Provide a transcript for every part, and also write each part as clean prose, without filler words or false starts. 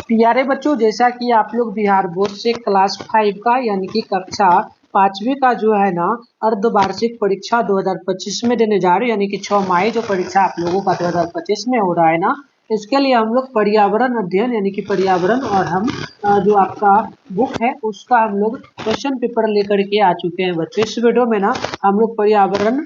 प्यारे बच्चों, जैसा कि आप लोग बिहार बोर्ड से क्लास 5 का यानी कि कक्षा 5वीं का जो है ना अर्धवार्षिक परीक्षा 2025 में देने जा रहे हो, यानी कि 6 मई जो परीक्षा आप लोगों का 2025 में हो रहा है ना, इसके लिए हम लोग पर्यावरण अध्ययन यानी कि पर्यावरण और हम जो आपका बुक है उसका हम लोग क्वेश्चन पेपर लेकर के आ चुके हैं बच्चों। इस वीडियो में ना हम लोग पर्यावरण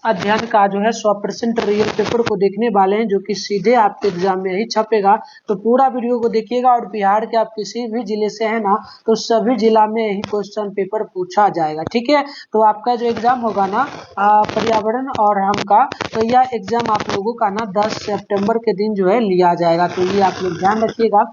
अध्ययन का जो है 100% रियल पेपर को देखने वाले हैं, जो कि सीधे आपके एग्जाम में ही छपेगा। तो पूरा वीडियो को देखिएगा और बिहार के आप किसी भी जिले से है ना तो सभी जिला में यही क्वेश्चन पेपर पूछा जाएगा, ठीक है। तो आपका जो एग्जाम होगा ना पर्यावरण और हम का, तो यह एग्जाम आप लोगों का ना 10 सितंबर के दिन जो है लिया जाएगा, तो ये आप लोग ध्यान रखिएगा।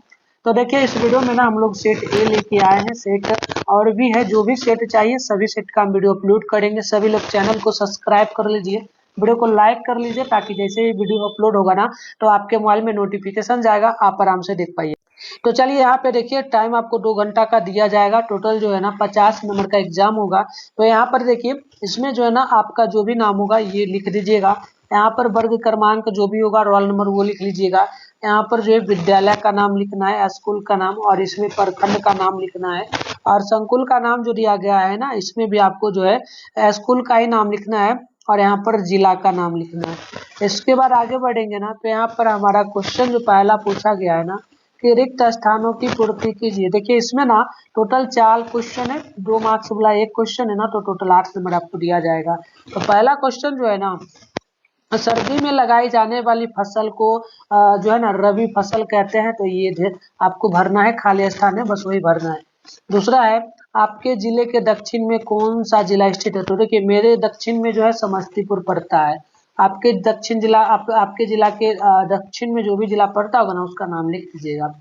तो देखिए इस वीडियो में ना हम लोग सेट ए लेके आए हैं, सेट और भी है, जो भी सेट चाहिए सभी सेट का हम वीडियो अपलोड करेंगे। सभी लोग चैनल को सब्सक्राइब कर लीजिए, वीडियो को लाइक कर लीजिए, ताकि जैसे ही वीडियो अपलोड होगा ना तो आपके मोबाइल में नोटिफिकेशन जाएगा, आप आराम से देख पाइए। तो चलिए यहाँ पे देखिए टाइम आपको 2 घंटा का दिया जाएगा, टोटल जो है ना 50 नंबर का एग्जाम होगा। तो यहाँ पर देखिए इसमें जो है ना आपका जो भी नाम होगा ये लिख दीजिएगा, यहाँ पर वर्ग क्रमांक जो भी होगा रोल नंबर वो लिख लीजिएगा, यहाँ पर जो है विद्यालय का नाम लिखना है, स्कूल का नाम, और इसमें प्रखंड का नाम लिखना है, और संकुल का नाम जो दिया गया है ना इसमें भी आपको जो है स्कूल का ही नाम लिखना है, और यहाँ पर जिला का नाम लिखना है। इसके बाद आगे बढ़ेंगे ना तो यहाँ पर हमारा क्वेश्चन जो पहला पूछा गया है ना कि रिक्त स्थानों की पूर्ति कीजिए। देखिए इसमें ना टोटल 4 क्वेश्चन है, 2 मार्क्स वाला एक क्वेश्चन है ना, तो टोटल 8 नंबर आपको दिया जाएगा। तो पहला क्वेश्चन जो है ना सर्दी में लगाई जाने वाली फसल को जो है ना रबी फसल कहते हैं, तो ये आपको भरना है, खाली स्थान है बस वही भरना है। दूसरा है आपके जिले के दक्षिण में कौन सा जिला स्थित है, तो देखिए मेरे दक्षिण में जो है समस्तीपुर पड़ता है, आपके दक्षिण जिला आपके जिला के दक्षिण में जो भी जिला पड़ता होगा ना उसका नाम लिख दीजिएगा।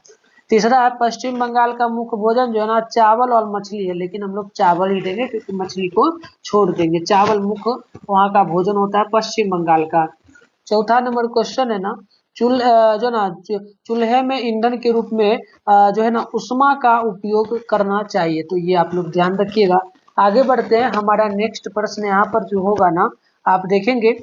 तीसरा है पश्चिम बंगाल का मुख्य भोजन जो है ना चावल और मछली है, लेकिन हम लोग चावल ही देंगे क्योंकि मछली को छोड़ देंगे, चावल मुख्य वहाँ का भोजन होता है पश्चिम बंगाल का। चौथा नंबर क्वेश्चन है ना जो ना चूल्हे में ईंधन के रूप में जो है ना उष्मा का उपयोग करना चाहिए, तो ये आप लोग ध्यान रखिएगा। आगे बढ़ते हैं, हमारा नेक्स्ट प्रश्न यहाँ पर जो होगा ना आप देखेंगे,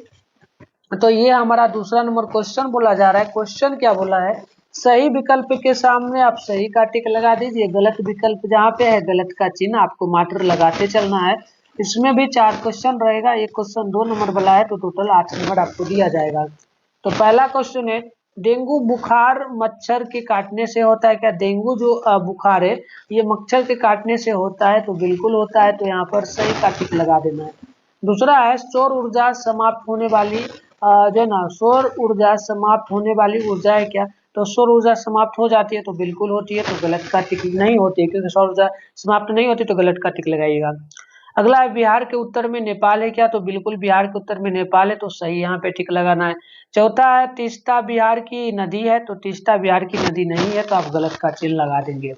तो ये हमारा दूसरा नंबर क्वेश्चन बोला जा रहा है। क्वेश्चन क्या बोला है, सही विकल्प के सामने आप सही का टिक लगा दीजिए, गलत विकल्प जहाँ पे है गलत का चिन्ह आपको मात्र लगाते चलना है। इसमें भी 4 क्वेश्चन रहेगा, एक क्वेश्चन 2 नंबर वाला है, तो टोटल 8 नंबर आपको दिया जाएगा। तो पहला क्वेश्चन है डेंगू बुखार मच्छर के काटने से होता है क्या। डेंगू जो बुखार है ये मच्छर के काटने से होता है, तो बिल्कुल होता है, तो यहाँ पर सही का टिक लगा देना है। दूसरा है सौर ऊर्जा समाप्त होने वाली जो है ना सौर ऊर्जा समाप्त होने वाली ऊर्जा है क्या, तो सौर ऊर्जा समाप्त हो जाती है, तो बिल्कुल होती है, तो गलत का टिक नहीं होती है, क्योंकि सौर ऊर्जा समाप्त नहीं होती तो गलत का टिक लगाइएगा। अगला है बिहार के उत्तर में नेपाल है क्या, तो बिल्कुल बिहार के उत्तर में नेपाल है, तो सही यहाँ पे टिक लगाना है। चौथा है तीस्ता बिहार की नदी है, तो तीस्ता बिहार की नदी नहीं है, तो आप गलत का चिन्ह लगा देंगे।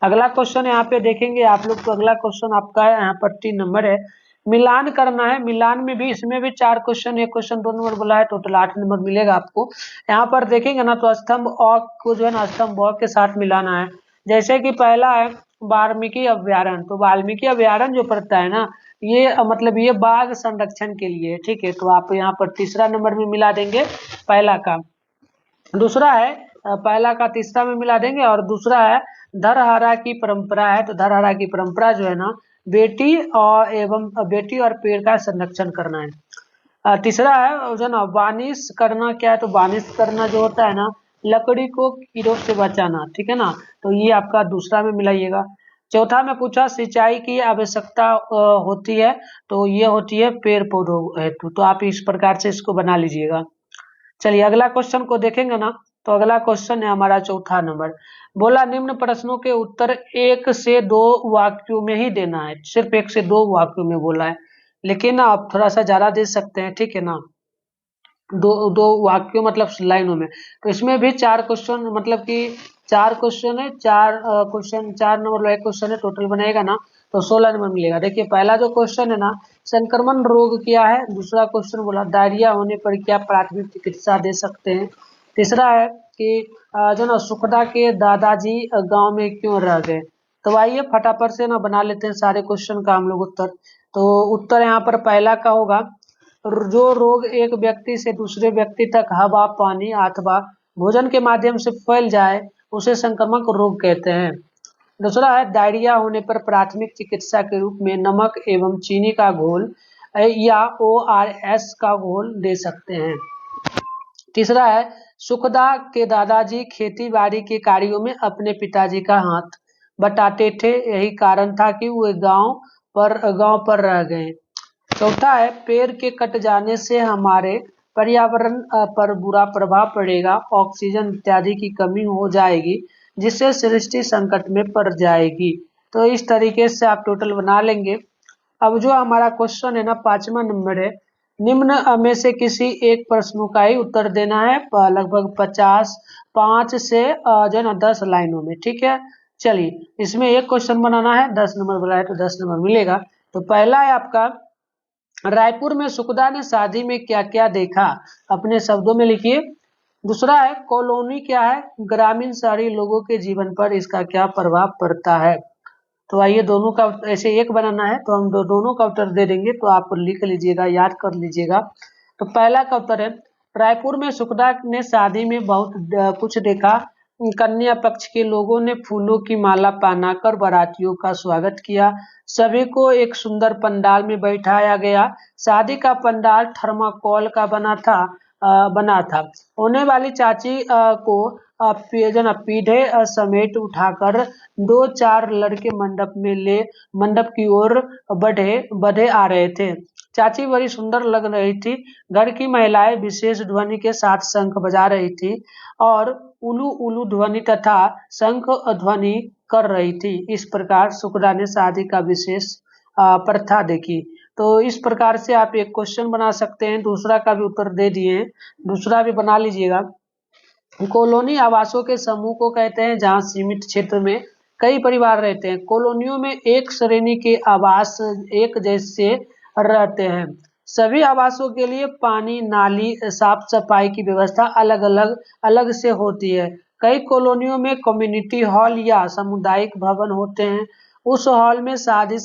अगला क्वेश्चन यहाँ पे देखेंगे आप लोग, तो अगला क्वेश्चन आपका है यहाँ पर 3 नंबर है, मिलान करना है। मिलान में भी इसमें भी 4 क्वेश्चन, एक क्वेश्चन 2 नंबर बोला है, टोटल 8 नंबर मिलेगा आपको। यहाँ पर देखेंगे ना तो स्तंभ अ को जो है ना स्तंभ अ के साथ मिलाना है। जैसे कि पहला है वाल्मीकि अभ्यारण्य, तो वाल्मीकि अभ्यारण्य जो पड़ता है ना ये मतलब ये बाघ संरक्षण के लिए, ठीक है, तो आप यहाँ पर तीसरा नंबर में मिला देंगे पहला का। दूसरा है पहला का तीसरा में मिला देंगे, और दूसरा है धरहरा की परंपरा है, तो धरहरा की परंपरा जो है ना बेटी और पेड़ का संरक्षण करना है। तीसरा है जो ना वानिश करना क्या है, तो वानिश करना जो होता है ना लकड़ी को कीड़ों से बचाना, ठीक है ना, तो ये आपका दूसरा में मिलाइएगा। चौथा में पूछा सिंचाई की आवश्यकता होती है, तो ये होती है पेड़ पौधों हेतु, तो आप इस प्रकार से इसको बना लीजिएगा। चलिए अगला क्वेश्चन को देखेंगे ना, तो अगला क्वेश्चन है हमारा चौथा नंबर, बोला निम्न प्रश्नों के उत्तर 1 से 2 वाक्यों में ही देना है, सिर्फ 1 से 2 वाक्यों में बोला है, लेकिन ना आप थोड़ा सा ज्यादा दे सकते हैं, ठीक है ना, दो दो वाक्यों मतलब लाइनों में। तो इसमें भी 4 क्वेश्चन मतलब कि 4 क्वेश्चन है, 4 क्वेश्चन 4 नंबर वाला एक क्वेश्चन है, टोटल बनेगा ना तो 16 नंबर मिलेगा। देखिए पहला जो क्वेश्चन है ना संक्रमण रोग क्या है, दूसरा क्वेश्चन बोला डायरिया होने पर क्या प्राथमिक चिकित्सा दे सकते हैं, तीसरा है कि जो ना सुखदा के दादाजी गांव में क्यों रह गए। तो आइए फटाफट से ना बना लेते हैं सारे क्वेश्चन का हम लोग उत्तर। तो उत्तर यहाँ पर पहला का होगा, जो रोग एक व्यक्ति से दूसरे व्यक्ति तक हवा पानी अथवा भोजन के माध्यम से फैल जाए उसे संक्रामक रोग कहते हैं। दूसरा है डायरिया होने पर प्राथमिक चिकित्सा के रूप में नमक एवं चीनी का घोल या ORS का घोल दे सकते हैं। तीसरा है सुखदा के दादाजी खेती बाड़ी के कार्यों में अपने पिताजी का हाथ बटाते थे, यही कारण था कि वे गांव पर रह गए। चौथा है पेड़ के कट जाने से हमारे पर्यावरण पर बुरा प्रभाव पड़ेगा, ऑक्सीजन इत्यादि की कमी हो जाएगी, जिससे सृष्टि संकट में पड़ जाएगी। तो इस तरीके से आप टोटल बना लेंगे। अब जो हमारा क्वेश्चन है ना 5वां नंबर है, निम्न में से किसी एक प्रश्नों का ही उत्तर देना है, लगभग 5 से जो है ना 10 लाइनों में। ठीक है, चलिए इसमें एक क्वेश्चन बनाना है, 10 नंबर बनाए तो 10 नंबर मिलेगा। तो पहला है आपका, रायपुर में सुखदा ने शादी में क्या क्या देखा, अपने शब्दों में लिखिए। दूसरा है कॉलोनी क्या है, ग्रामीण शहरी लोगों के जीवन पर इसका क्या प्रभाव पड़ता है। तो आइए दोनों का ऐसे एक बनाना है तो हम दोनों का उत्तर दे देंगे, तो आप लिख लीजिएगा, याद कर लीजिएगा। तो पहला का उत्तर है रायपुर में सुखदा ने शादी में बहुत कुछ देखा। कन्या पक्ष के लोगों ने फूलों की माला पहनाकर बारातियों का स्वागत किया। सभी को एक सुंदर पंडाल में बैठाया गया। शादी का पंडाल थर्माकोल का बना था। होने वाली चाची को पीढ़े समेट उठाकर 2-4 लड़के मंडप की ओर बढ़े आ रहे थे। चाची बड़ी सुंदर लग रही थी। घर की महिलाएं विशेष ध्वनि के साथ शंख बजा रही थी और उलू उलू ध्वनि तथा शंख ध्वनि कर रही थी। इस प्रकार सुखदा ने शादी का विशेष प्रथा देखी। तो इस प्रकार से आप एक क्वेश्चन बना सकते हैं। दूसरा का भी उत्तर दे दिए हैं, दूसरा भी बना लीजिएगा। कॉलोनी आवासों के समूह को कहते हैं जहां सीमित क्षेत्र में कई परिवार रहते हैं। कॉलोनियों में एक श्रेणी के आवास एक जैसे रहते हैं। सभी आवासों के लिए पानी, नाली, साफ सफाई की व्यवस्था अलग से होती है। कई कॉलोनियों में कम्युनिटी हॉल या सामुदायिक भवन होते हैं। उस हॉल में शादी,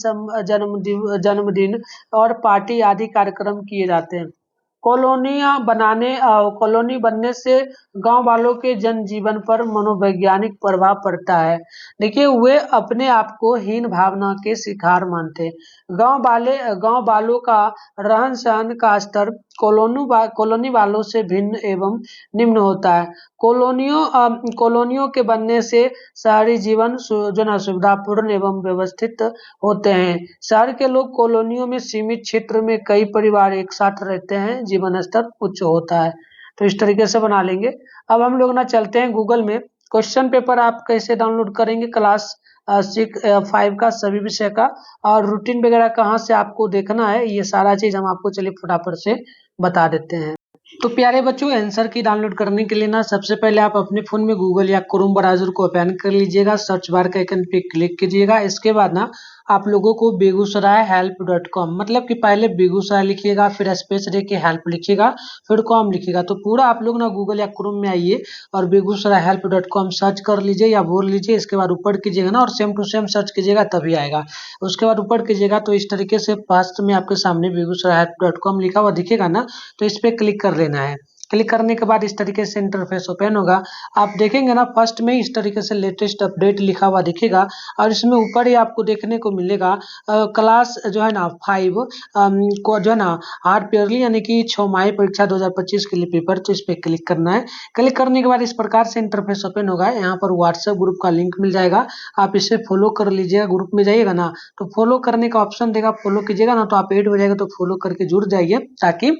जन्मदिन और पार्टी आदि कार्यक्रम किए जाते हैं। कॉलोनी बनने से गांव वालों के जनजीवन पर मनोवैज्ञानिक प्रभाव पड़ता है। देखिए वे अपने आप को हीन भावना के शिकार मानते हैं। गांव वालों का रहन सहन का स्तर कॉलोनी वालों से भिन्न एवं निम्न होता है। कॉलोनियों के बनने से शहरी जीवन सुविधापूर्ण एवं व्यवस्थित होते हैं। शहर के लोग कॉलोनियों में सीमित क्षेत्र में कई परिवार एक साथ रहते हैं, जीवन स्तर उच्च होता है। तो इस तरीके से बना लेंगे। अब हम लोग ना चलते हैं गूगल में। क्वेश्चन पेपर आप कैसे डाउनलोड करेंगे क्लास 5 का सभी विषय का, और रूटीन वगैरह कहाँ से आपको देखना है, ये सारा चीज हम आपको चलिए फटाफट से बता देते हैं। तो प्यारे बच्चों, आंसर की डाउनलोड करने के लिए ना सबसे पहले आप अपने फोन में गूगल या क्रोम ब्राउजर को ओपन कर लीजिएगा। सर्च बार के आइकन पे क्लिक कीजिएगा। इसके बाद ना आप लोगों को बेगूसराय help.com, मतलब कि पहले बेगूसराय लिखिएगा, फिर स्पेस दे के हेल्प लिखिएगा, फिर कॉम लिखिएगा। तो पूरा आप लोग ना गूगल या क्रोम में आइए और बेगूसराय help.com सर्च कर लीजिए या बोल लीजिए। इसके बाद ऊपर कीजिएगा ना और सेम टू सेम सर्च कीजिएगा, तभी आएगा। उसके बाद ऊपर कीजिएगा तो इस तरीके से फर्स्ट में आपके सामने बेगूसराय help.com लिखा हुआ दिखेगा ना, तो इस पे क्लिक कर लेना है। क्लिक करने के बाद इस तरीके से इंटरफेस ओपन होगा। आप देखेंगे ना फर्स्ट में इस तरीके से लेटेस्ट अपडेट लिखा हुआ दिखेगा और इसमें ऊपर ही आपको देखने को मिलेगा क्लास जो है ना 5 को जो है ना हार्ड पेयरली यानी कि 6 परीक्षा 2025 के लिए पेपर। तो इस पे क्लिक करना है। क्लिक करने के बाद इस प्रकार से इंटरफेस ओपन होगा। यहाँ पर व्हाट्सएप ग्रुप का लिंक मिल जाएगा, आप इसे फॉलो कर लीजिएगा। ग्रुप में जाइएगा ना तो फॉलो करने का ऑप्शन देगा, फॉलो कीजिएगा ना तो आप ऐड हो जाएगा, तो फॉलो करके जुड़ जाइए ताकि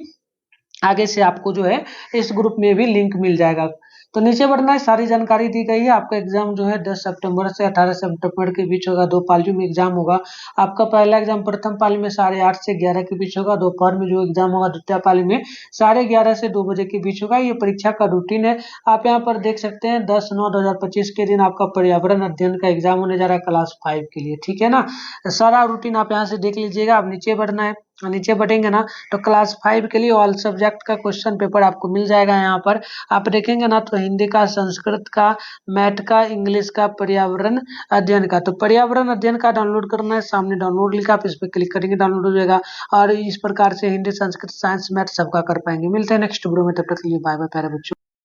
आगे से आपको जो है इस ग्रुप में भी लिंक मिल जाएगा। तो नीचे बढ़ना है, सारी जानकारी दी गई है। आपका एग्जाम जो है 10 सितंबर से 18 सितंबर के बीच होगा। 2 पालियों में एग्जाम होगा। आपका पहला एग्जाम प्रथम पाली में 8:30 से 11 के बीच होगा। दोपहर में जो एग्जाम होगा द्वितीय पाली में 11:30 से 2 बजे के बीच होगा। ये परीक्षा का रूटीन है। आप यहाँ पर देख सकते हैं 10/9/2025 के दिन आपका पर्यावरण अध्ययन का एग्जाम होने जा रहा है क्लास 5 के लिए। ठीक है ना, सारा रूटीन आप यहाँ से देख लीजिएगा। अब नीचे बढ़ना है, नीचे बढ़ेंगे ना तो क्लास 5 के लिए ऑल सब्जेक्ट का क्वेश्चन पेपर आपको मिल जाएगा। यहाँ पर आप देखेंगे ना तो हिंदी का, संस्कृत का, मैथ का, इंग्लिश का, पर्यावरण अध्ययन का। तो पर्यावरण अध्ययन का डाउनलोड करना है, सामने डाउनलोड लिखा, आप इस पर क्लिक करेंगे डाउनलोड हो जाएगा। और इस प्रकार से हिंदी, संस्कृत, साइंस, मैथ सबका कर पाएंगे। मिलते हैं नेक्स्ट वीडियो में, तब तक के लिए बाय बाय प्यारे बच्चों।